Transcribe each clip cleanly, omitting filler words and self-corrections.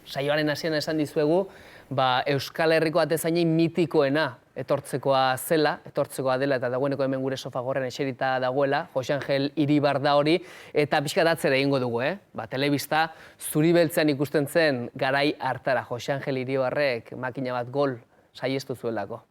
saioaren hasieran esan dizuegu, Euskal Herriko atezainei mitikoena etortzekoa dela eta dagoeneko hemen gure sofagorren eserita dagoela, Jose Angel Iribarda hori, eta pixka atzera egingo dugu, telebista zuri beltzean ikusten zen garai hartara, Jose Angel Iribarrek makina bat gol saiestu zuelako.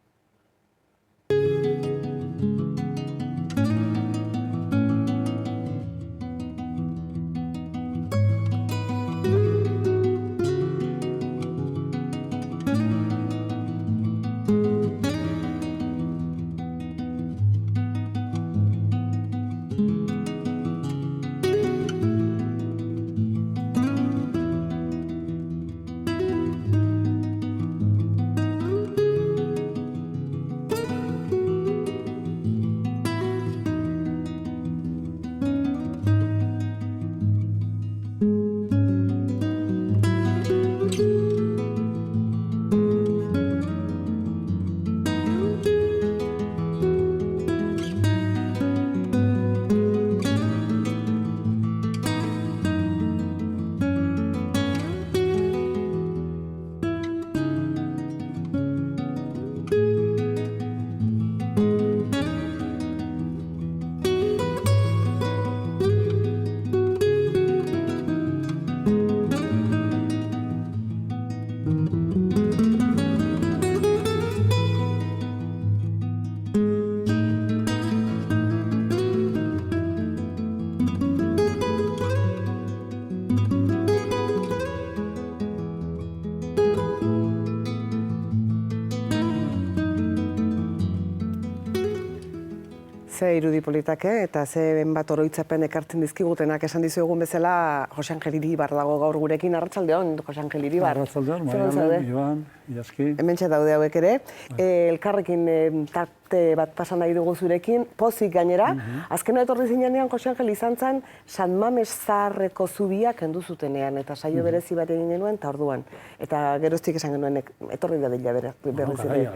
Ze irudi politake eta ze bat oroitzapen ekartzen dizkigutenak esan dizuegun bezala Jose Angel Iribar dago gaur gurekin. Arratsaldeon, Jose Angel Iribar. Arratsaldeon, Maialen, Iban, Iaski. Hementxe daude hauek ere. Elkarrekin tarte bat pasa nahi dugu zurekin, pozik gainera. Azkena etorri zinean Jose Angel izan zen San Mames Zaharreko zubia kendu zutenean eta saio berezi bat egin genuen eta orduan. Eta geroztik esan genuen etorri da dela berriz ere.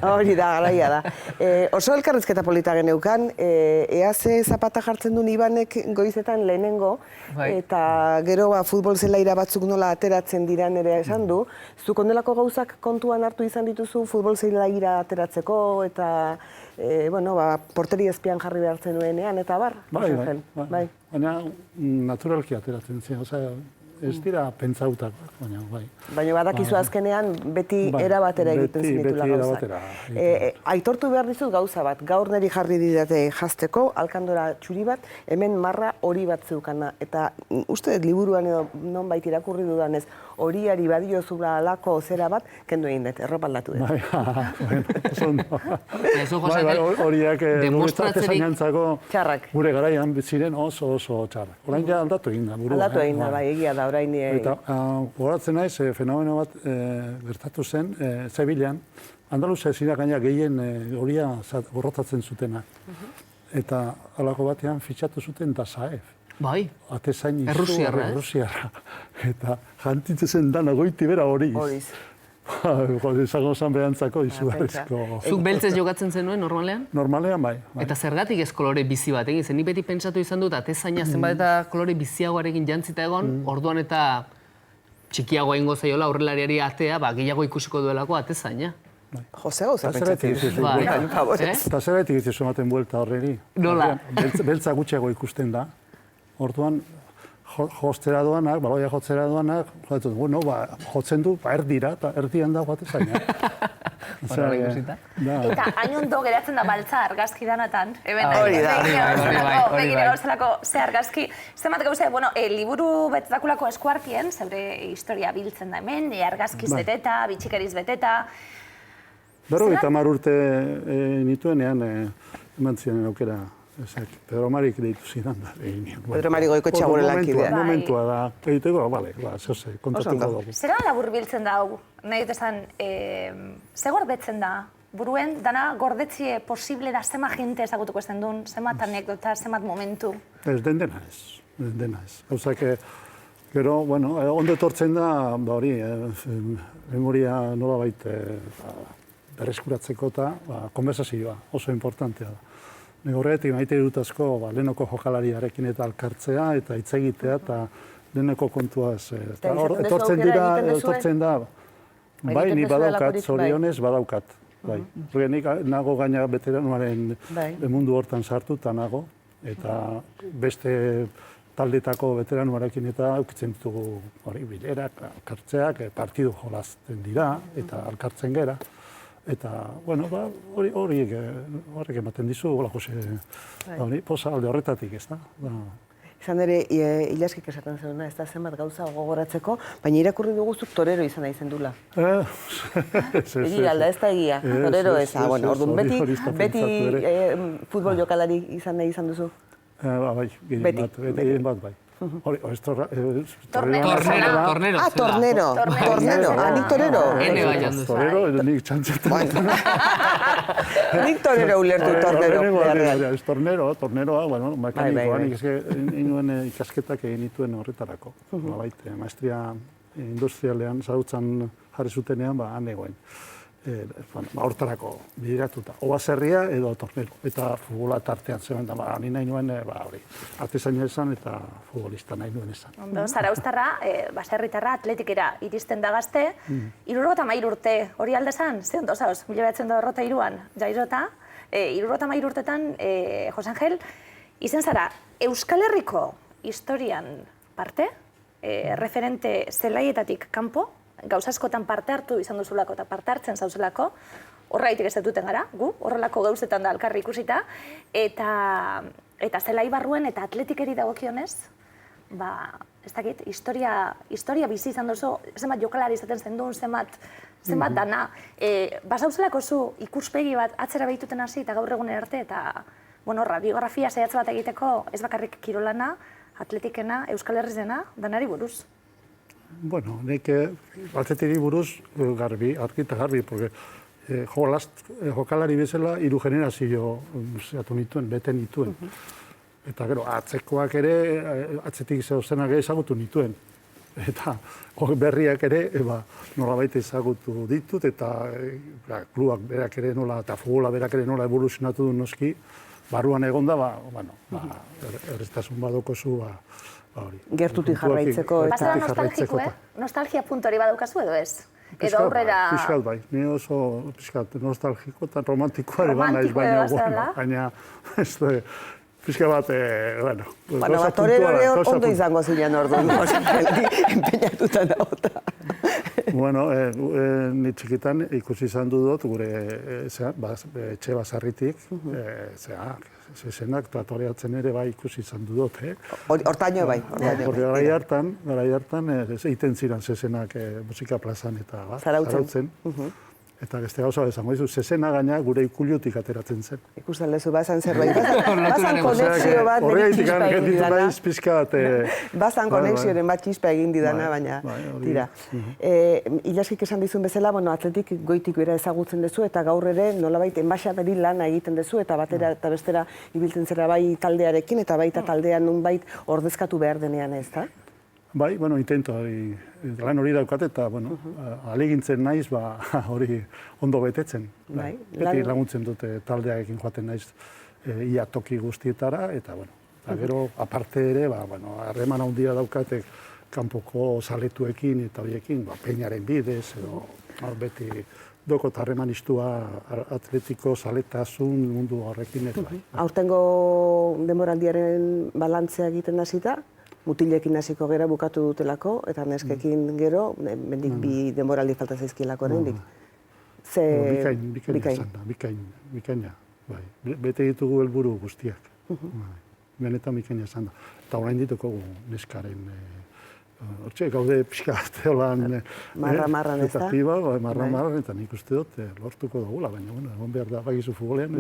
Hori da, garaia da. Oso elkarrizketa polita geneukan, ea ze zapata jartzen duen Ibanek goizetan lehenengo, eta gero futbol zelaira batzuk nola ateratzen diran ere esan du. Zuk ondelako gauzak kontuan hartu izan dituzu futbol zelaira ateratzeko, eta porteri ezpian jarri behartzen nuenean, eta bar? Bai. Baina naturalki ateratzen zen, ez dira pentsautak, baina bai. Baina badakizu azkenean beti erabatera egiten zinitula gauzak. Aitortu behar dizut gauza bat, gaur niri jarri didate jazteko, alkandora txuri bat, hemen marra hori bat zeukana. Eta uste liburuan edo nonbait irakurri dudanez, horiari badiozula alako zera bat, kendu egin dut, erropaldatu dut. Horiak atezainantzako gure garaian ziren oso txarrak. Orain ja aldatu egin da burua. Aldatu egin da, bai, egia da, orain... Eta horatzen naiz, fenomeno bat gertatu zen, Zebilan, Andaluzia zira gaina gehien horia gorrotatzen zutenak. Eta halako batean fitxatu zuten da Saef. Bai, atezain Errusiarra. Eta jantitzen zen dana goiti bera horiz. Horiz. Ezago zan behantzako izugarrizko. Zuk beltzez jokatzen zenuen normalean? Normalean bai. Eta zergatik ez kolore bizi bat egin? Zen, ni beti pentsatu izan dut, atezaina zenbat eta kolore biziagoarekin jantzita egon, orduan eta txikiagoa ingo zaiola aurrelariari atea, gehiago ikusiko duelako atezaina. Jose gauza pentsatzen. Eta zergatik ez ematen buelta horreri. Nola? Beltza gutxiago ikusten da. Orduan, jostera doanak, baloia jotzera doanak, jotzen du, erdira, eta erdian dago atezaina. Eta hain ondo geratzen da baltza argazki danatan. Hori da. Begira gauzalako ze argazki. Zemat gauze, liburu betetakulako eskuartien, zeure historia biltzen da hemen, argazkiz beteta, bitxikeriz beteta. 50 urte nituenean eman ziren aukera. Pedro Marik deitu zidan da. Pedro Mari Goikoetxea gure lankidea. Momentua da. Egiteko, zehose, kontatuko dugu. Zera labur biltzen da hau? Nahi dut esan, ze gordetzen da? Buruen, dana gordetzie posible da zema jente ezagutuko ezen duen, zemat anekdota, zemat momentu? Ez, dena ez. Gauzak, gero, ondo etortzen da, hori, memoria nola baita berreskuratzeko eta konversazioa oso importantea da. Horregatik maite dut asko lehenoko jokalariarekin eta alkartzea eta hitz egitea eta leheneko kontuaz. Eta izaten duzu aukera egiten duzue? Etortzen da, bai, ni badaukat, zorionez badaukat. Bai. Nik nago gaina veteranoaren mundu hortan sartuta nago, eta beste taldetako veteranoarekin eta aukitzen ditugu bilerak, alkartzeak, partidu jolazten dira, eta alkartzen gera. Eta, bueno, horiek ematen dizu, posa alde horretatik, ez da? Izan ere, Ilaskik esaten zeuna, ez da zenbat gauza gogoratzeko, baina irakurri duguzuk torero izan nahi zendula. Egia alda, ez da egia, torero ez. Bueno, orduan, beti futbol jokalari izan nahi izan duzu? Bai, gehien bat bai. Tornero. Ah, tornero. Nik torero. Torero, nik txantzetan. Nik torero ulertu, tornero. Torneroa, bueno, mekanikoan ikasketak egin dituen horretarako. Maestria industrialean zautzen jarri zutenean, han egoen. Hortarako bideratuta. Oazerria edo tornero. Eta futbola tartean zegoen da, ni nahi nuen artesaina esan eta futbolista nahi nuen esan. Zarauztarra, baserritarra, atletikera iristen da gazte, 73 urte hori aldezan, ze ondo zauz, 1993an jairota, 73 urtetan, Jose Angel, izen zara, Euskal Herriko historian parte, referente zelaietatik kanpo, gauza askotan parte hartu izan duzulako eta parte hartzen zauzelako, horregaitik ez duten gara, gu, horrelako gauzetan da alkarri ikusita, eta zelai barruen eta atletikeri dagokionez, ez dakit, historia bizi izan duzu, zenbat jokalari izaten zendun, zenbat dana. Bazauzelako zu ikuspegi bat atzera behituten hasi eta gaur egunen arte, eta radiografia zehatz bat egiteko ez bakarrik kirolana, atletikena, Euskal Herrizena, danari buruz. Bueno, nik atletiri buruz argi eta garbi, porque jokalari bezala 3 generazio zeatu nituen, bete nituen. Eta gero, atzekoak ere, atzetik zeuzenak ezagutu nituen. Eta berriak ere, nolabait ezagutu ditut, eta klubak berak ere nola, eta futbola berak ere nola evoluzionatu du noski, barruan egonda, erreztasun badokozu, gertutik jarraitzeko. Bazara nostalgiko, nostalgia puntori badaukazu edo ez? Edo aurrera... Piskat bai, ni oso nostalgiko eta romantikoa ere baina ez baina pixka bat, torero ere ondo izango zilean orduan, empeñatuta nagoeta. Bueno, ni txikitan ikusi izan dut gure etxe basarritik, zezenak tratoreatzen ere bai ikusi izan dut. Hortaino bai. Garai hartan egiten ziren zezenak musika plazan eta zarautzen. Eta beste gauza bezango dizu, zezena gaina gure ikulutik ateratzen zen. Ikusten lezu, bazan zerbait. Bazan konexio bat, nire txispa egin didana. Bazan konexioaren bat txispa egin didana, baina tira. Ilaskik esan dizun bezala, atletik goitik bera ezagutzen duzu, eta gaur ere nolabait enbaixadari lana egiten duzu, eta batera eta bestera ibiltzen zera bai taldearekin, eta baita taldean nunbait ordezkatu behar denean ez da? Bai, intento, lan hori daukat eta, alegintzen naiz, hori ondo betetzen. Beti laguntzen dute taldearekin joaten naiz ia toki guztietara, eta, gero, aparte ere, harreman handia daukate kanpoko zaletuekin eta horiekin, peñaren bidez, edo beti dokot harreman istua atletiko zaletasun mundu horrekin ere. Aurtengo demoraldiaren balantzea egiten hasita? Mutilekin hasiko gera bukatu dutelako, eta neskekin gero, mendik bi denboraldi falta zaizkielako oraindik. Bikaina. Bete ditugu helburu guztiak. Benetan bikaina esan da. Eta orain dituko neskaren, hortxe gaude pixka teolan... Marra-marran ez da? Marra-marran, eta nik uste dut lortuko dugula, baina, egon behar da bagizu futbolean,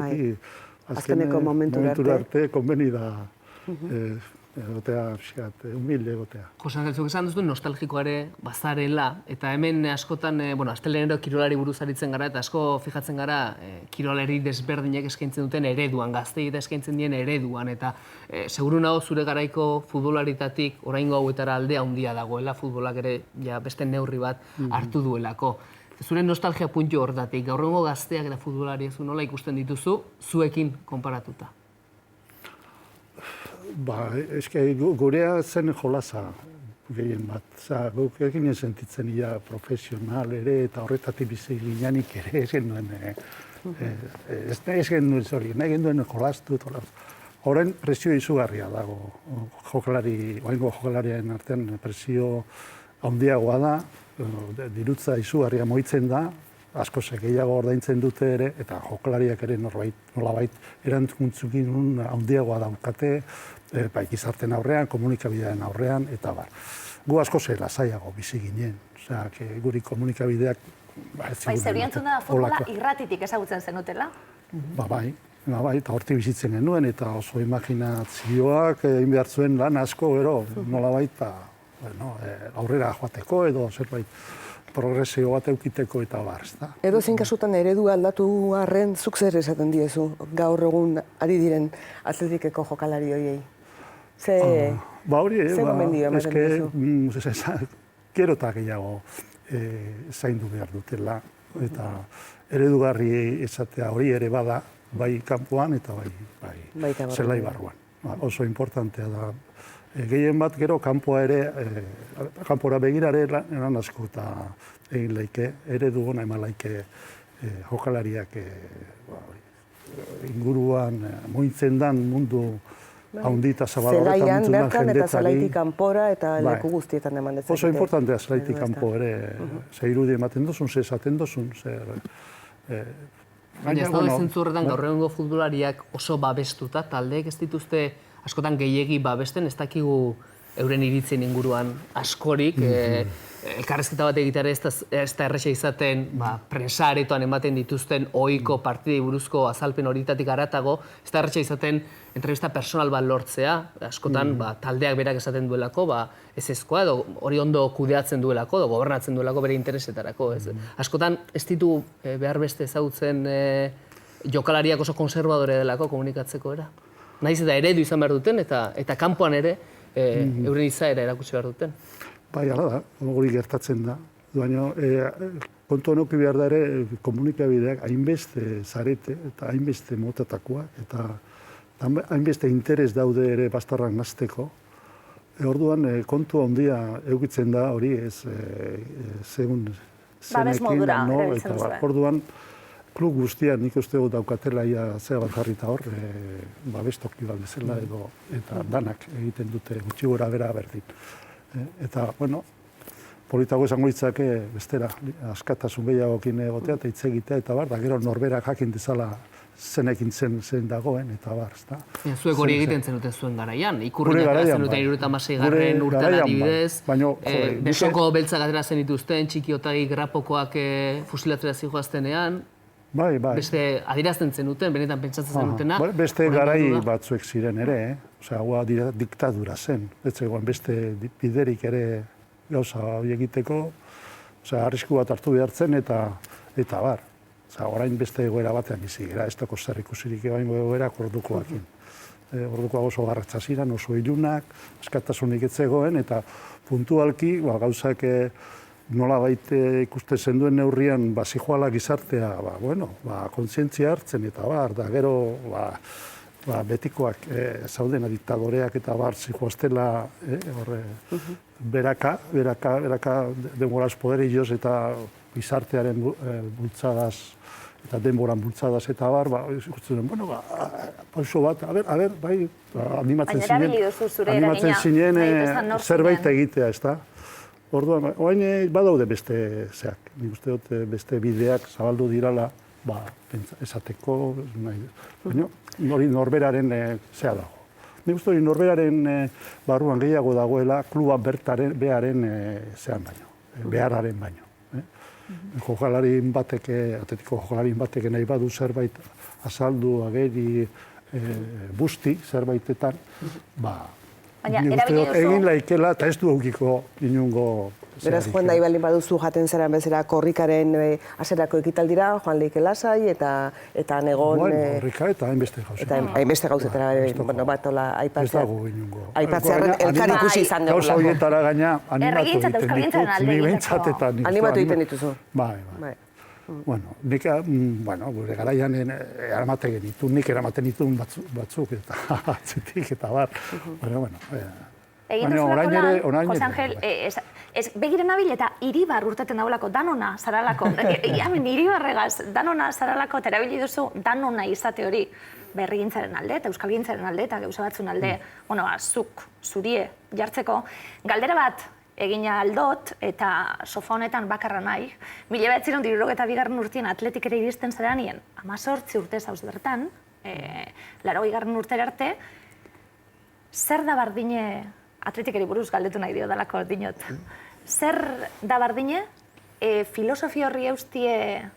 azkeneko momentura arte konbeni da egotea, humilde egotea. Jose Angel, zuk esan duzu nostalgikoa ere bazarela, eta hemen askotan, astelehenero kirolari buruz aritzen gara, eta asko fijatzen gara kirolari desberdinek eskaintzen duten ereduan, gazteei eta eskaintzen dien ereduan, eta seguru nago zure garaiko futbolaritatik oraingo hauetara aldea handia dagoela, futbolak ere beste neurri bat hartu duelako. Zure nostalgia puntu hortatik, gaurrengo gazteak eta futbolari ez nola ikusten dituzu, zuekin konparatuta? Gurea zen jolasa. gehien bat. Guk egin sentitzen ia profesional ere, eta horretatik bizi gineanik ere, ez genuen, nahi genuen jolastu. Horren presio izugarria dago, oaingo jokalarien artean presio handiagoa da, dirutza izugarria moitzen da, asko gehiago ordaintzen dute ere, eta jokalariak ere nolabait erantzuntzun handiagoa daukate, bai gizarten aurrean, komunikabidean aurrean, eta bar. Gu asko lasaiago bizi ginen, guri komunikabideak... Bai, zeurientzun da futbola irratitik ezagutzen zenutela? Bai, eta hortik bizitzen genuen, eta oso imaginazioak egin behar zuen lan asko, nolabait, aurrera joateko edo zerbait progresio bat eukiteko eta bar, ezta? Edo zein kasutan eredu aldatu arren, zuk zer esaten diezu, gaur egun ari diren atletikeko jokalari horiei? Ze gomendio ematen diezu? Gero eta gehiago zaindu behar dutela, eta eredugarri esatea hori ere bada, bai kanpoan eta bai zelai barruan. Oso importantea da. Gehien bat gero kanpora begirare eran asko eta egin laike, eredu gona eman laike jokalariak inguruan mointzen dan mundu haundi eta zabal horretan zelaian muntzen dan bertan eta jendetari. zelaitik kanpora eta leku guztietan eman dezakete. Oso importantea zelaitik kanpo ere, ze irudi ematen duzun, ze esaten duzun, Baina ez dago zentzu horretan gaur egungo futbolariak oso babestuta, taldeek ez dituzte askotan gehiegi babesten, ez dakigu euren iritzien inguruan askorik, elkarrezketa bat egiteare ez da erresa izaten prensa aretoan ematen dituzten ohiko partidei buruzko azalpen horietatik haratago, ez da erresa izaten entrevista personal bat lortzea, askotan taldeak berak esaten duelako, ezezkoa edo hori ondo kudeatzen duelako, edo gobernatzen duelako bere interesetarako. Askotan ez ditu behar beste ezagutzen jokalariak oso konservadore delako komunikatzeko era. Nahiz eta eredu izan behar duten eta kanpoan ere euren izaera erakutsi behar duten. Bai, hala da, hori gertatzen da. Baina kontu honoki behar da ere komunikabideak hainbeste zarete eta hainbeste motatakoak eta hainbeste interes daude ere bastarrak nazteko. Orduan kontu handia eukitzen da hori ez segun zenekin, eta orduan klub guztian nik uste dut daukatela zea bat jarrita hor, babestoki bat bezala edo, eta danak egiten dute gutxi gora bera berdin. Eta, bueno, politago esango ditzake bestera, askatasun gehiagokin egotea eta hitz egitea eta bar, da gero norberak jakin dezala zenekin zen dagoen eta bar, ezta. Zuek hori egiten zenuten zuen garaian, ikurriak atera zenuten 76. urtean adibidez, besoko beltzak atera zenituzten, txikiotagi grapokoak fusilatzera zijoaztenean, beste adierazten zenuten, benetan pentsatzen zenutena. Beste garai batzuek ziren ere, osea, hau diktadura zen, ez zegoen beste biderik ere gauza hori egiteko, osea, arrisku bat hartu behartzen eta bar. Osea, orain beste egoera batean bizi gara, ez dako zer ikusirik egoin egoerak ordukoakin. Ordukoak oso garratza ziren, oso ilunak, askatasunik ez zegoen, eta puntualki gauzak nolabait ikusten zenduen neurrian zijoala gizartea, kontzientzia hartzen eta bar, da gero betikoak zaudena diktadoreak eta bar zijoaztela beraka denboraz poderillos eta gizartearen bultzadaz eta denboran bultzadaz eta bar, ikusten duen, pauso bat, animatzen zinen zerbait egitea, ez da? Orduan, oain badaude beste zeak, nik uste dut beste bideak zabaldu dirala, esateko, baina hori norberaren zea dago. Nik uste hori norberaren barruan gehiago dagoela kluba behararen zean baino, behararen baino. Jokalarin batek, atletiko jokalarin batek nahi badu zerbait azaldu, ageri, busti zerbaitetan, egin laikela eta ez du aukiko inungo... Beraz, joan nahi baldin baduzu jaten zera bezala korrikaren aserako ekitaldira, joan leike lasai eta negon... Korrika eta hainbeste gauzetara. Eta hainbeste gauzetara, bat hola aipatzea. Ez dago inungo. Aipatzearen elkar ikusi izan dugu. Gauza horietara gaina animatu egiten ditut, ni behintzat. Animatu egiten dituzu. Bai. Bueno, gure garaian eramaten genitu, nik eramaten ditun batzuk eta atzetik eta bar. Egin duzulako lan, Jose Angel, begiren nabil eta Iribar urteten daulako, Danona zaralako, hemen Iribarregaz, Danona zaralako, eta erabili duzu Danona izate hori berrigintzaren alde, eta euskalgintzaren alde, eta gauza batzun alde, zuk, zurie, jartzeko. Galdera bat egina aldot, eta sofa honetan bakarra nahi, 1972 urtien atletikera iristen zeranien, 18 urte zauz bertan, 80 urtera arte, zer da bardine, atletikeri buruz galdetu nahi dio dalako dinot, zer da bardine, filosofia horri eustie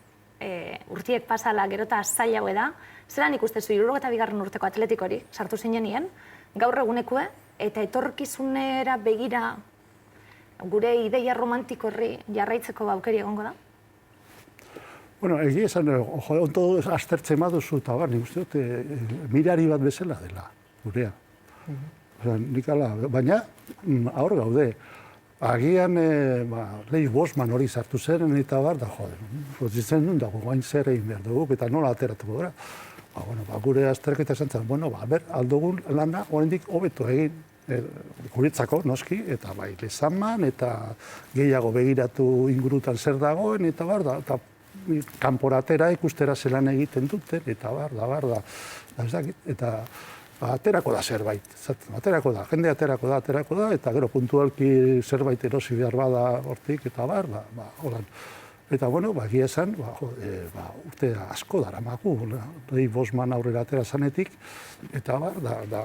urtiek pasala gerota zailago da, zelan ikustezu 72 urteko atletik hori, sartu zinenien, gaur egunekue, eta etorkizunera begira gure ideia romantiko horri jarraitzeko aukeri egongo da? Bueno, egia esan, ondo aztertzen baduzu eta nik uste dut, mirari bat bezala dela, gurea. Baina, hor gaude. Agian, Leif Bosman hori sartu zen, eta bar, da joder, nun dago, guain zer egin behar dugu, eta nola ateratuko gara. Gure azterketa esan zen, aldugun lana, oraindik hobeto egin, guretzako, noski, eta bai, lezaman, eta gehiago begiratu ingurutan zer dagoen, eta bar, eta kanporatera ikustera zelan egiten duten, eta bar, eta aterako da zerbait, aterako da, jende aterako da, eta gero puntualki zerbait erosi behar bada hortik, eta bar, holan. Eta, egia esan, urte asko daramagu, Leif Bosman aurrera atera zanetik, eta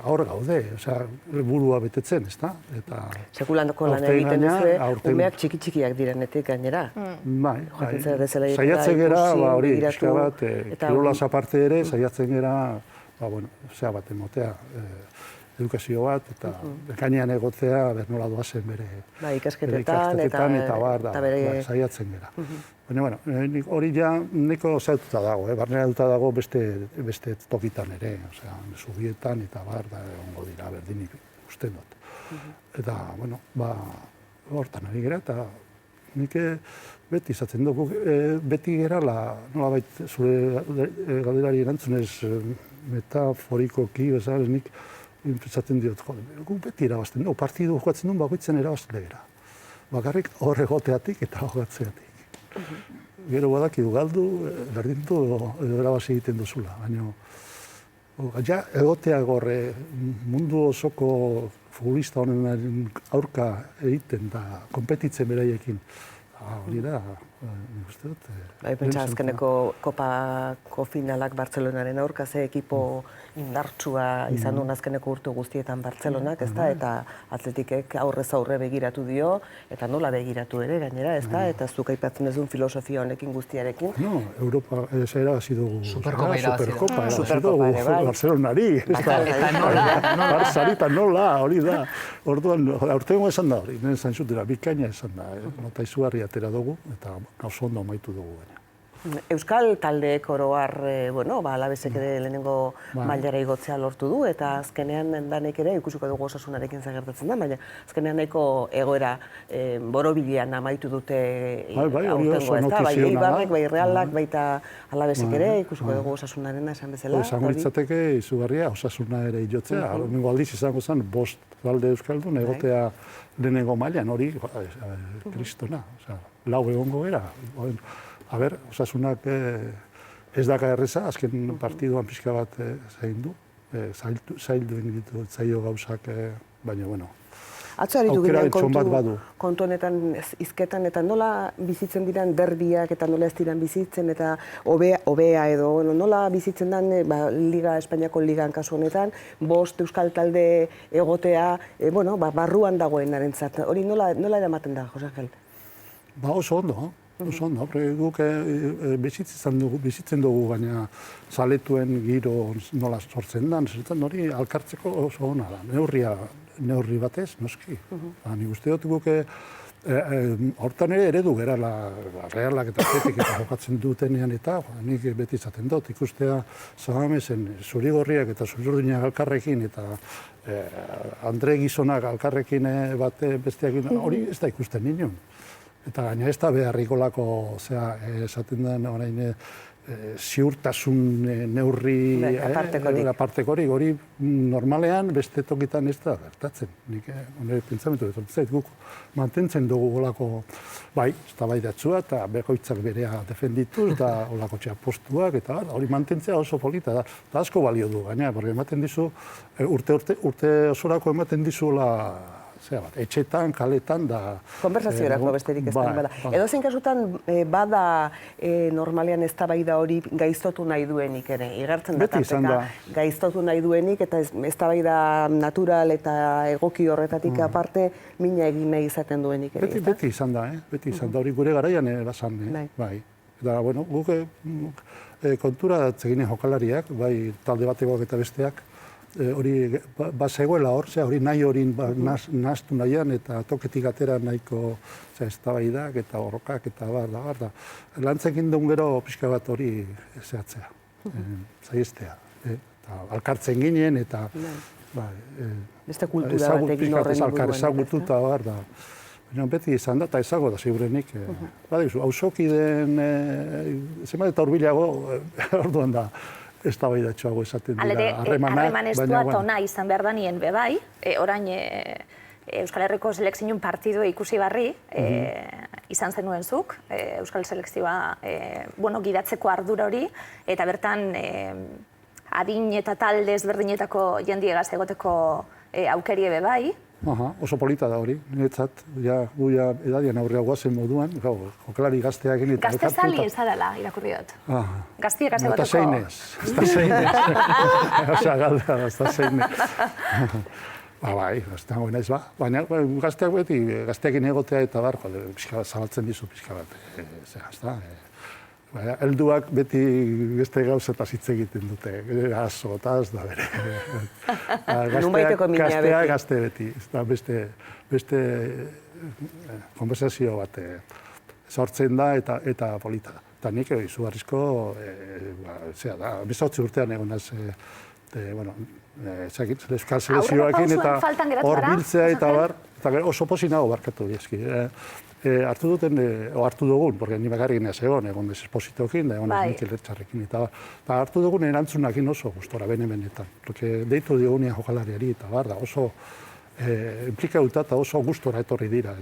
hor gaude, burua betetzen, ez da? Sekulandoko lan egiten duzue, umeak txiki-txikiak direnetik gainera. Bai, saiatzen gera, hori, pixka bat, kirolaz aparte ere, saiatzen gera, zea bat emotea, edukazio bat, eta gainean egotea bernola doazen bere ikasketetan, eta bere saiatzen gera. Baina, hori ja neko zaututa dago, barneratuta dago beste tokitan ere, zubietan eta ongo dira berdinik uste dut. Eta, hortan ari gera, eta nik beti izaten dugu, beti gerala, nolabait zure galderari erantzunez metaforikoki, nik izaten diot, gu beti irabazten dugu, partidu jokatzen duen bakoitzen irabazten gara. Bakarrik hor egoteatik eta jogatzeatik. Gero badakidu galdu, berdintu erabazi egiten duzula, baina egotea gorre mundu osoko futbolista honen aurka egiten da, konpetitzen beraiekin. Hori da, nik uste dut. Pentsa azkeneko kopako finalak Bartzelonaren aurka, ze ekipo indartsua izan duen azkeneko urte guztietan Bartzelonak, ezta? Eta atletikek aurrez aurre begiratu dio, eta nola begiratu ere gainera, ezta? Eta zuk aipatzen ez duen filosofia honekin guztiarekin. No, Europa erabazi dugu. Superkopa erabazi dugu Bartzelonari. Eta nola? Barzari eta nola, hori da. Orduan, aurtengo esan da hori, nire zantzutera, bikaina esan da. Nota izugarri atera dugu, eta oso ondo amaitu dugu baina. Euskal taldeek oroar, Alabesek ere lehenengo mailara igotzea lortu du, eta azkenean danek ere ikusiko dugu Osasunarekin zagertatzen da, baina azkenean nahiko egoera borobilean amaitu dute aurtengo, ezta? Bai Eibarrek, bai Realak, baita Alabesek ere ikusiko dugu Osasunarena esan bezala. Esango litzateke izugarria Osasuna ere jotzea, lehenengo aldiz izango zen, 5 talde euskaldun egotea lehenengo mailan, hori kristona, 4 egongo gara. Osasunak ez daka erreza, azken partiduan pixka bat zaindu, zaildu egin ditu zaio gauzak, baina, Atzo aritu ginen kontu honetan izketan, eta nola bizitzen diren derbiak, eta nola ez diren bizitzen, eta hobea edo, nola bizitzen den Espainiako ligan kasu honetan, 5 euskal talde egotea, barruan dagoenarentzat. Hori nola eramaten da, Jose Angel? Oso ondo, guk bizitzen dugu, baina zaletuen giro nola sortzen da, hori alkartzeko oso ona da, neurri batez, noski. Nik uste dut guk hortan ere eredu gerala, Realak eta Atletik eta jokatzen dutenean eta nik beti izaten dut, ikustea Zamamezen zurigorriak eta zururdinak alkarrekin eta Andre gizonak alkarrekin besteak hori ez da ikusten nion. Eta gaina ez da beharrikolako, esaten den orain, ziurtasun neurri apartekorik, hori normalean beste tokitan ez da gertatzen. Nik pentsamentu dut, guk mantentzen dugu olako, bai, eztabaidatsua eta bakoitzak berea defendituz, eta olako txapostuak, eta hori mantentzea oso polita da. Eta asko balio du, gaina, porque ematen dizu, urte osorako ematen dizuela, etxetan, kaletan, da... Konbersaziorako besterik ez da. Edozein kasutan bada normalean eztabaida hori gaiztotu nahi duenik ere. Igertzen da tarteka gaiztotu nahi duenik eta eztabaida natural eta egoki horretatik aparte mina egin nahi izaten duenik ere. Beti izan da, beti izan da. Hori gure garaian basan, bai. Eta, bueno, guk kontura zeginen jokalariak, bai talde batekoak eta besteak, hori bazegoela hor, hori nahi hori nahaztu nahian eta toketik atera nahiko eztabaidak eta horrokak eta bar. Lantzekin duen gero pixka bat hori zehatzea, zaiztea. Alkartzen ginen eta beste kultura batekin horren alkar ezagutu eta bar da. Beti izan da, eta ezago da, ziurrenik. Hauzoki den, zenbat eta urbilago, orduan da, ez da baidatxoago esaten dira harremanak. Harremaneztua eta ona izan behar da nien bebai, orain Euskal Herriko selekzioen partidua ikusi barri, izan zenuen zuk, Euskal Selekzioa gidatzeko ardura hori, eta bertan adin eta talde ezberdinetako jendiegaz egoteko aukerie bebai. Oso polita da hori, niretzat, gu edadian aurrea guazen moduan, jokalari gazteak egin eta... Gazte zali ez adala, irakurri dut. Gaztiek azegoteko... Eta zeinez, ez da zeinez. Osea, galdea da, ez da zeinez. Bai, gaztean goena ez ba. Baina gazteak beti, gazteakin egotea eta bar, pixka bat zabaltzen dizu, pixka bat. Helduak beti beste gauzetaz hitz egiten dute, azotaz da bere. Gazte beti, beste konversazio bat sortzen da eta polita da. Eta nik izugarrizko, bezotzi urtean egon naz, Euskal Selekzioakin eta hor biltzea eta bar, eta oso posi nago barkatu dizki. Hartu dugun, porque ni bakarrik neaz egon espositokin, da egon Mikel Etxarrekin eta hartu dugun erantzunakin oso gustora benetan. Deitu digunean jokalariari eta bar da oso implikauta eta oso gustora etorri dira.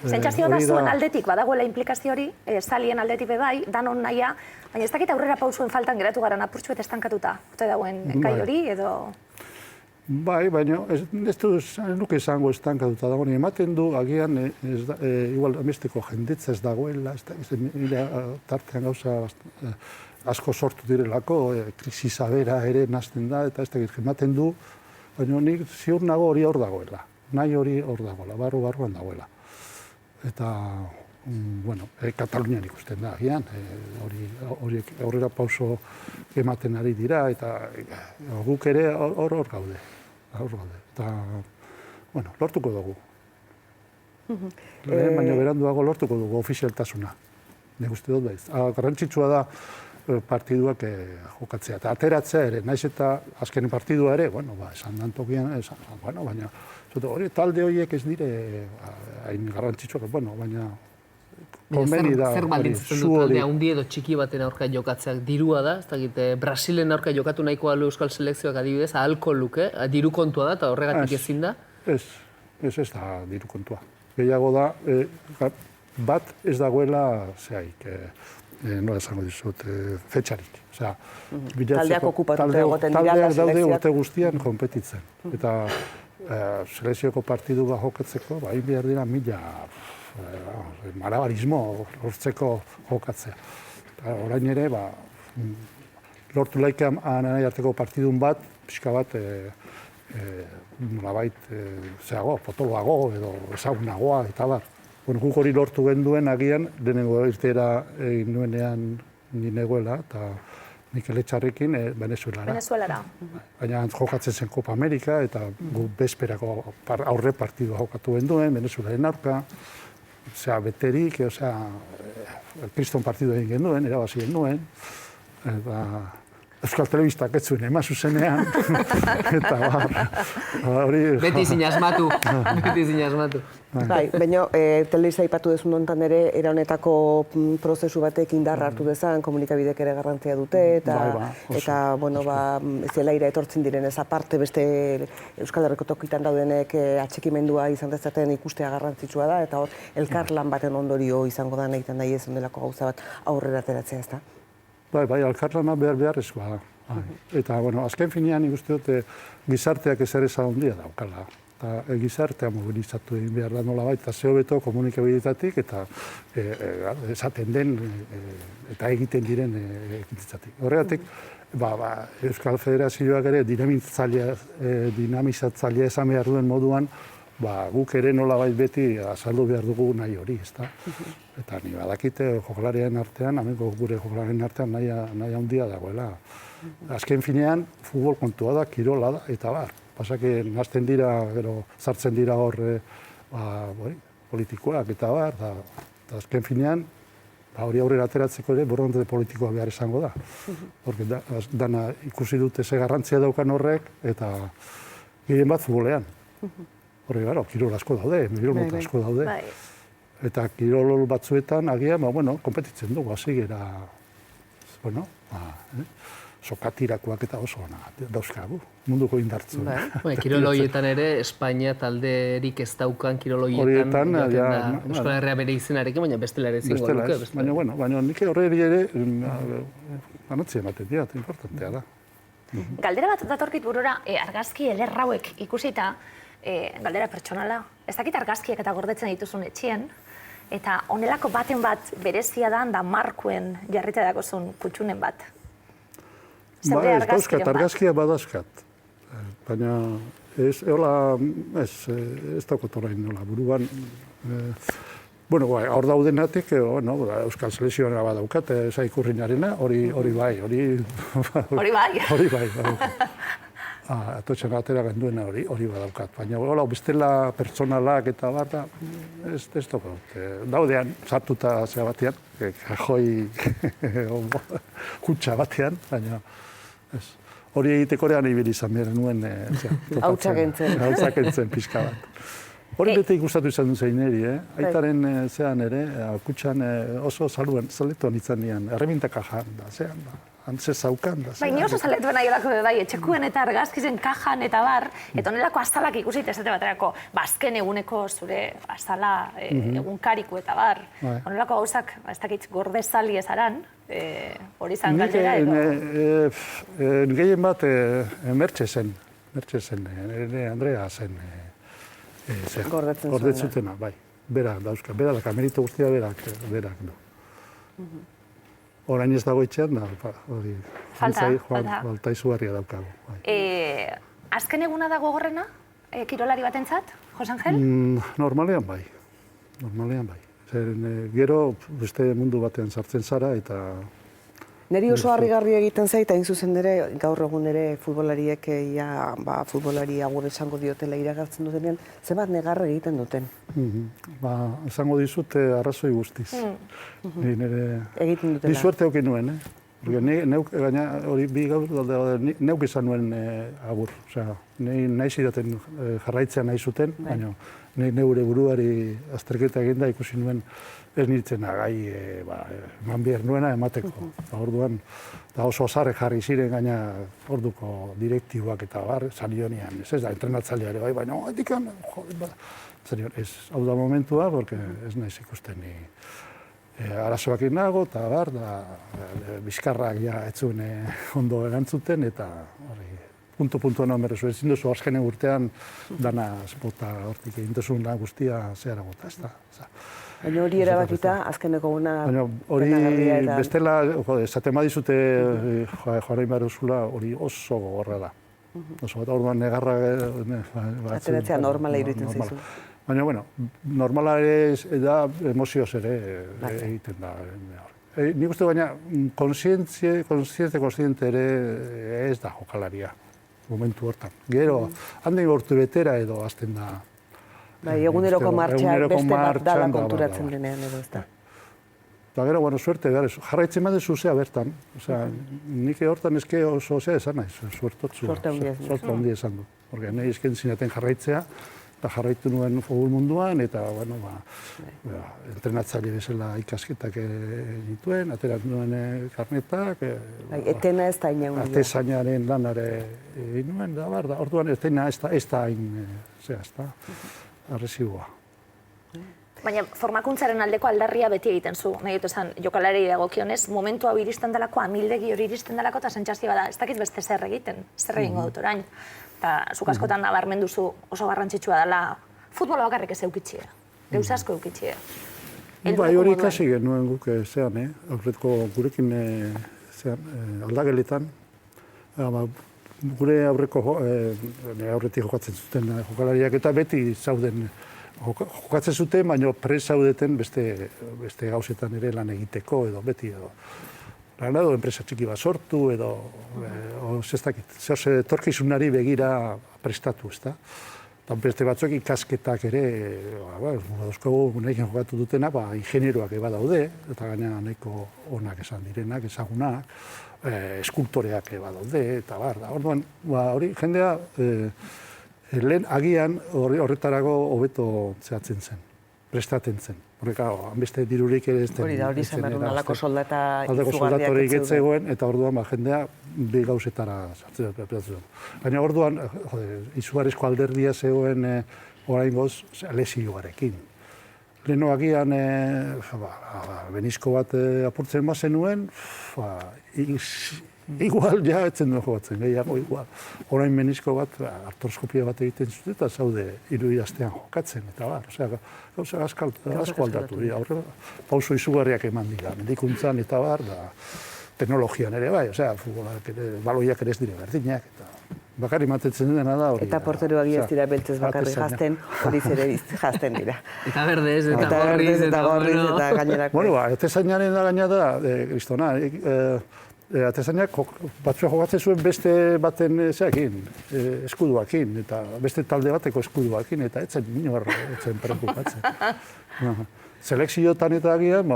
Sentsazio da zuen aldetik, badagoela implikazio hori, salien aldetik bebai, danon nahia, baina ez dakit aurrera pausuen faltan geratu garan apurtxu eta estankatuta. Ote dagoen gai hori edo... Bai, baina ez nuke izango estankatuta dago. Ematen du, agian, igual amesteko jendetza ez dagoela, tartean gauza asko sortu direlako, krisisa bera ere nazten da, eta ez dakit ematen du, baina nik ziur nago hori hor dagoela. Nahi hori hor dagoela, barruan dagoela. Eta, bueno, Katalunian ikusten da, agian, horiek aurrera pauso ematen ari dira, eta guk ere hor gaude. Eta, bueno, lortuko dugu. Baina beranduago lortuko dugu ofizialtasuna. Nik uste dut baiz. Garrantzitsua da partiduak jokatzea. Eta ateratzea ere, naiz eta azken partidua ere, bueno, esan dantokian, baina hori talde horiek ez dire hain garrantzitsuak, bueno, baina zer baldintzatzen du talde handi edo txiki baten aurka jokatzeak dirua da, ez dakit, Brasilen aurka jokatu nahiko alu Euskal Selekzioak adibidez, ahalko luke, diru kontua da eta horregatik ezin da? Ez da diru kontua. Gehiago da, bat ez dagoela, nola esango dizut, fetxarik. Taldeak okupatuta egoten dira. Taldeak daude urte guztian konpetitzen. Eta selekzioko partidu bat jokatzeko, hain behar dira malabarismo hortzeko jokatzea. Orain ere, lortu laikean nahi arteko partidun bat, pixka bat, nolabait, potoloago edo ezagunagoa eta bar. Guk hori lortu genduen agian, denengo irteera egin nuenean ninegoela, eta Mikel Etxarrekin Venezuelara. Baina jokatzen zen Copa Amerika, eta gu bezperako aurre partidua jokatu genduen, Venezuelaren aurka, beterik, kriston partidua egin genduen, erabazi genduen, Euskal Telebistak ez zuen, ema zuzenean, eta hori... Beti zinasmatu, beti zinasmatu. Bai, baina telebista aipatu dezun hontan ere, era honetako prozesu batek indarra hartu dezan, komunikabidek ere garrantzia dute, eta bueno, zelaira etortzen diren ez aparte beste Euskal Herriko tokitan daudenek atxikimendua izan dezaten ikustea garrantzitsua da, eta hor, elkarlan baten ondorio izango da egiten nahi ez ondelako gauza bat aurrera ateratzea, ez da? Bai, elkarlana beharrezkoa da. Eta, bueno, azken finean ikuste dute gizarteak ez ere handia daukala. Eta gizartea mobilizatu egin behar da nolabait, eta ze hobeto komunikabilitatik eta esaten den eta egiten diren ekintzatik. Horregatik, Euskal Federazioak ere dinamizatzailea esan behar duen moduan, guk ere nolabait beti azaldu behar dugu nahi hori, ezta? Eta ni badakite jokalarien artean, amengo gure jokalarien artean nahi handia dagoela. Azken finean, futbol kontua da, kirola da, eta Pasake nazten dira, sartzen dira hor politikoak eta eta azken finean, hori aurrera ateratzeko ere borondate politikoa behar izango da. Porque dana ikusi dute ze garrantzia daukan horrek, eta gehien bat futbolean. Horre, kirol asko daude, kirol mota asko daude. Eta kirol batzuetan, agian, konpetitzen dugu, hasi gera, sokatirakoak eta oso dauzkagu, munduko indartzu. Kirol horietan ere, Espainia talderik ez daukan kirol horietan Euskal Herria bere izenarekin, baina bestela ere zingo duke. Baina nik horreri ere anotzia ematen dira, importantea da. Galdera bat datorkit burura, argazki eder hauek ikusita, galdera pertsonala, ez dakit argazkiak eta gordetzen dituzun etxien, eta onelako baten bat berezia da markuen jarrita dakozun kutxunen bat. Ez dauzkat, argazkia badazkat. Baina ez daukot orain buruan. Hor daudenatik, Euskal Selekzioa badaukat, Saikurrinarena, hori bai. Hori bai? Atotxen atera genduena hori badaukat. Baina bestela pertsonalak eta bat, ez daukot. Daudean, sartuta zea batean, kajoi kutsa batean, baina hori egitekorean ibili izan behar nuen hautsakentzen pixka bat. Hori bete ikustatu izan duen zein eri, aitaren zean ere, kutsan oso zaletuan izan nian, erremintak kajan da, zean da, antzez zaukan da. Baina oso zaletuen aiolako bai, etxekuen eta argazkizen kajan eta bar, eta onelako azalak ikusit ez baterako, azken eguneko zure azala egunkariku eta bar, onelako gauzak, ez dakit, gordezali ezaran, hori zan galdera edo? Gehien bat Mertxe zen, Andrea zen gordetzutena, bai. Bera dauzka, berak, amerito guztia berak du. Orain ez dago etxean, hori falta izugarria daukagu. Azken eguna dago gorrena, kirolari batentzat, Jose Angel? Normalean bai. Gero, beste mundu batean sartzen zara eta... Neri oso harrigarri egiten zait, hain zuzen ere, gaur egun ere futbolariek futbolari agur esango diotela iragartzen dutenean, zenbat negarre egiten duten? Esango dizut arrazoi guztiz. Egiten dutela. Ni suerte haukin nuen, gaina hori bi gaur, neuk izan nuen agur. Nahi zidaten jarraitzea nahi zuten, baina neure buruari azterketa eginda ikusi nuen ez nintzen gai eman behar nuena emateko. Orduan, oso azarre jarri ziren gaina orduko direktiboak eta bar, zanionian, ez da, entrenatzaileare bai, baina edikan, ez hau da momentua, porque ez naiz ikusten ni arazoak nago, eta bar, bizkarrak ez zuen ondo erantzuten, eta punto no merrezu, ezin duzu azkenen urtean dana bota hortik egin duzun guztia zehara bota, ez da. Baina hori erabakita, azkeneko guna... Baina hori bestela, esaten badizute joarein behar duzula, hori oso gogorra da. Oso bat, orduan negarra... Ateratzea normala iruditzen zaizu. Baina, normala ere da emozioz ere egiten da. Nik uste baina, konsiente ere ez da jokalaria, momentu hortan. Gero, handen gortu betera edo azten da. Bai, eguneroko martxa beste bat dala konturatzen denean edo ez da. Eta gero, bueno, suerte, jarraitzen bat zuzea bertan. Osea, nik hortan eske oso zea esan naiz, suertotzu. Suerte handia esan du. Porque nahi esken zinaten jarraitzea, eta jarraitu nuen futbol munduan, eta, bueno, entrenatzaile bezala ikasketak dituen, aterat nuen karnetak. Etena ez da ina undia. Atezainaren lanare egin nuen, da, orduan etena ez da hain, ez da, arrezibua. Baina formakuntzaren aldeko aldarria beti egiten zu, nahi dut esan, jokalari dagokionez, momentu hau iristen delako, amildegi hori iristen delako, eta sentsazioa bada, ez dakit beste zer egiten, zer egingo dut orain. Eta zuk askotan nabarmendu zu oso garrantzitsua dela, futbola bakarrik ez eukitxia, deus asko eukitxia. Bai, hori ikasi genuen guk zean, aurretko gurekin aldageletan, gure aurretik jokatzen zuten jokalariak eta beti zauden jokatzen zuten, baina prest zaudeten beste gauzetan ere lan egiteko edo beti edo. Lan edo enpresa txiki bat sortu edo zer etorkizunari begira prestatu, ezta? Eta beste batzuk ikasketak ere, dauzkagu nahiken jokatu dutena, ingenieroak eba daude, eta gaina nahiko onak esan direnak, ezagunak, eskultoreak eba daude, eta orduan, hori jendea, lehen agian horretarago hobeto zehatzen zen, prestaten zen. Horreka, beste dirurik ere ez den. Hori da, hori zen behar, alako soldata izugarriak etzegoen, eta orduan jendea bi gauzetara sartzen. Baina orduan, izugarrizko alderdia zegoen oraingoz lesioarekin. Leheno agian, benizko bat apurtzen bazenuen, igual ja etzen duen jokatzen, gehiago igual. Orain menizko bat, artroskopia bat egiten zuten, eta zaude iruidaztean jokatzen, eta gauza asko aldatu. Pauso izugarriak eman dira, medikuntzan eta teknologian ere bai, baloiak ere ez dire berdinak, eta bakarri matetzen dena da hori. Eta porteroak ez dira beltzez bakarri jazten, hori zere jazten dira. Eta berdez, eta gorriz, eta gainerako. Bueno, atezainaren da gaina da, Kristona, atezainak batzua jokatzen zuen beste baten eskuduakin, eta beste talde bateko eskuduakin, eta etzen inor preokupatzen. Selekziotan eta agian,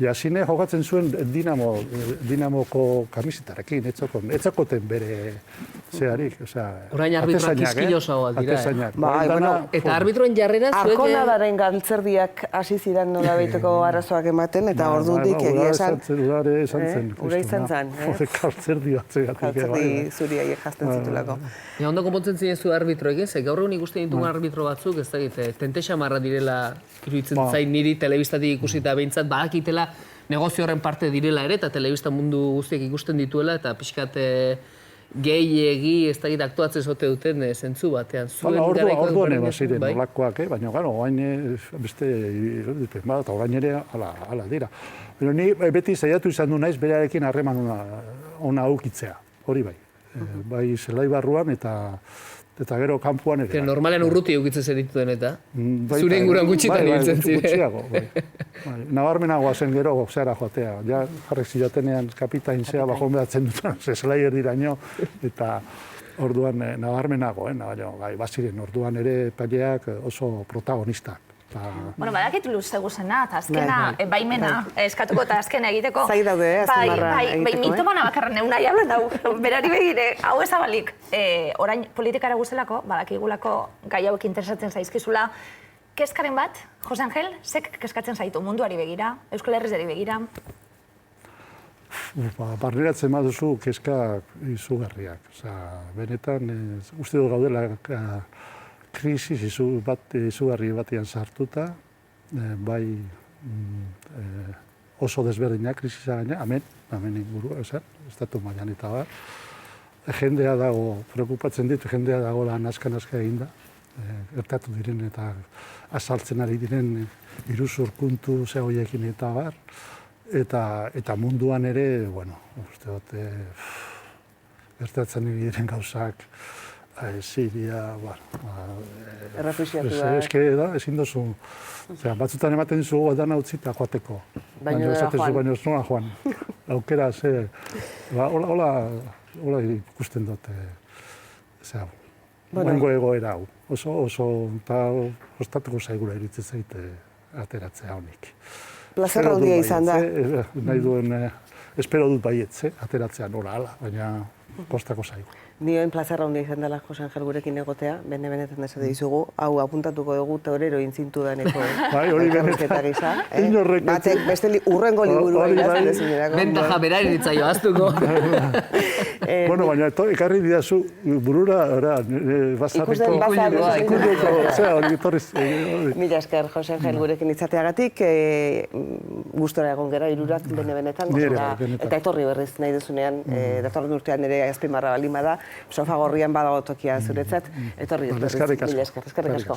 Jasine jokatzen zuen Dinamoko kamisetarekin, etzakoten bere zeharik. Orain arbitroak izkilosagoa dira. Eta arbitroen jarrera zuek... Arkonadaren galtzerdiak hasi ziren nola behiteko arazoak ematen, eta ordutik egia esan... Ura izan zen. Galtzerdi batzegatik. Galtzerdi zuriaiek jazten zitulako. Ondo konpontzen ziren zu arbitroekin, ze gaur egun ikusten ditugun arbitro batzuk, ez dakit, tente xamarra direla iruditzen zain niri telebistatik ikusita behintzat, badakitela negozio horren parte direla ere, eta telebista mundu guztiak ikusten dituela, eta pixkat gehiegi, ez dakit, aktuatzen zote duten zentzu batean. Orduan eba ziren olakoak, baina gara, orain beste irudipen bat, eta orain ere ala dira. Ni beti zaiatu izan du naiz berarekin harreman ona aukitzea, hori bai. Bai zelai barruan eta gero kanpoan ere. Normalean urruti eukitzen zer dituen eta zure inguruan gutxitan ibiltzen ziren. Gutxiago, nabarmenagoa zen gero zehara joatea. Ja jarrek zidatenean kapitain zea bajon behatzen duten, zelai erdiraino, eta orduan nabarmenago, baina baziren orduan ere paileak oso protagonistak. Bueno, badakit luze guzena, eta azkena, baimena eskatuko eta azkena egiteko. Zai daude, azkemarra egiteko. Bai, mitomana bakarra neuna jablan dau, berari begire, hau ezabalik. Orain politikara guzelako, badakigulako gai hauek interesatzen zaizkizula. Kezkaren bat, Jose Angel, zek kezkatzen zaitu munduari begira, Euskal Herrizari begira? Barneratzen baduzu kezkak izugarriak. Benetan, uste du gaudela krisis izugarri batean sartuta, bai oso desberdinak krisisa gaina, hemen inguru, estatu mailan eta bar. Jendea dago, preokupatzen ditu, jendea dago lan aska-naska eginda, gertatu diren eta azaltzen ari diren iruzur puntu ze horiekin eta bar. Eta munduan ere, uste dut, gertatzen diren gauzak, Siria, errefuxiatua. Ezin dozu, batzutan ematen zu edana utzita joateko. Baina ez nola joan. Aukera, hola ikusten dut, oingo egoera hau. Oso, eta ostatuko zaigura iritzen zaite ateratzea honik. Plazer handia izan da. Nahi duen, espero dut baietz, ateratzea nola ala, baina kostako zaigu. Nioen plazer handia izan dela Jose Angel gurekin egotea, benetan esate dizugu, hau apuntatuko dugu torero intzintu daneko elkarrizketa gisa. Inorrek. Batek beste urrengo liburua idazten dezunerako. Bentaja berari ditzaio aztuko. Bueno, baina ekarri didazu burura, Ikusten bazar, hori torriz. Mila esker, Jose Angel gurekin itzateagatik, gustora egon gera, irurak benetan, eta etorri berriz nahi duzunean, datorren urtean ere azpimarra balima da, sofa gorrian badago tokia zuretzat, etorri berriz. Eskerrik asko. Eskerrik asko.